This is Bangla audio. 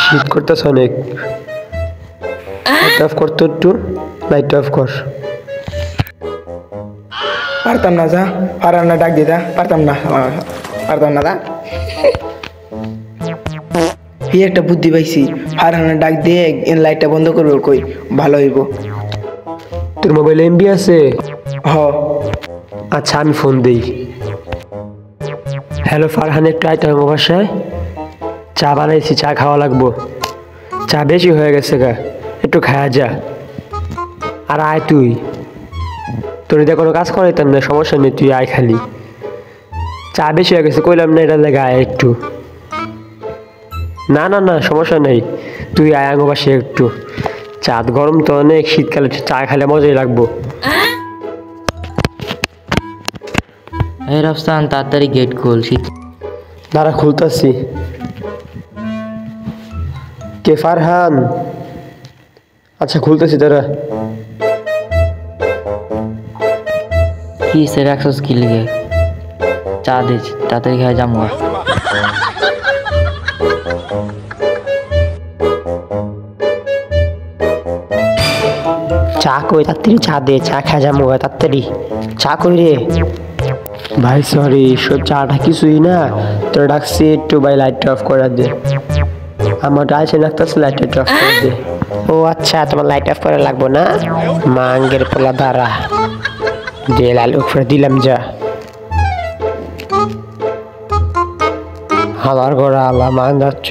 শীত করতেছে অনেক। লাইট অফ কর তো একটু, লাইট অফ কর। পারতাম না, যা পারার না, ডাক দিতা পারতাম না, পারতাম না দা। এই একটা বুদ্ধি পাইছি, ফারহানা ডাক দিয়ে লাইটটা বন্ধ করবো, কই ভালো হইব। তোর মোবাইলে এমবি আছে? হ। আচ্ছা আমি ফোন দিই। হ্যালো ফারহান, একটু আইতে হবে বাসায়। চা বানাইছি, চা খাওয়া লাগবো। চা বেশি হয়ে গেছে গা, একটু খায়া যা। আর আয় তুই, তোর এটা কোনো কাজ করাইতাম না, সমস্যা নেই, তুই আয় খালি। চা বেশি হয়ে গেছে কইলাম না, এটা লেগে আয় একটু। না না না সমস্যা নেই, তুই আয় আঙ্গো পাশে একটু। চাঁদ গরম তো অনেক, শীতকালে চা খেলে মজাই লাগবো। এই রাফসান, তাড়াতাড়ি গেট খোল, শীত। দাঁড়া খুলতাছি। কে ফারহান? আচ্ছা খুলতেছি দাঁড়া। কি সে রাখছস কি লিগে? চা দে, তাড়াতাড়ি খাই যাবো। চা কই? তাড়াতাড়ি চা দে, চা খা যাবো তাড়াতাড়ি। চা কই রে? ভাই সরি, সব চাটা কিছুই না, তোর ডাকছি একটু ভাই লাইটটা অফ করে দে। আমার আছে লাগতেছে, লাইটটা অফ করে দে। ও আচ্ছা, তোমার লাইট অফ করা লাগবো না? মাঙ্গের পোলা দাঁড়া, দে লাল উপরে দিলাম, যা। হালার ঘোড়া আলা মান যাচ্ছ।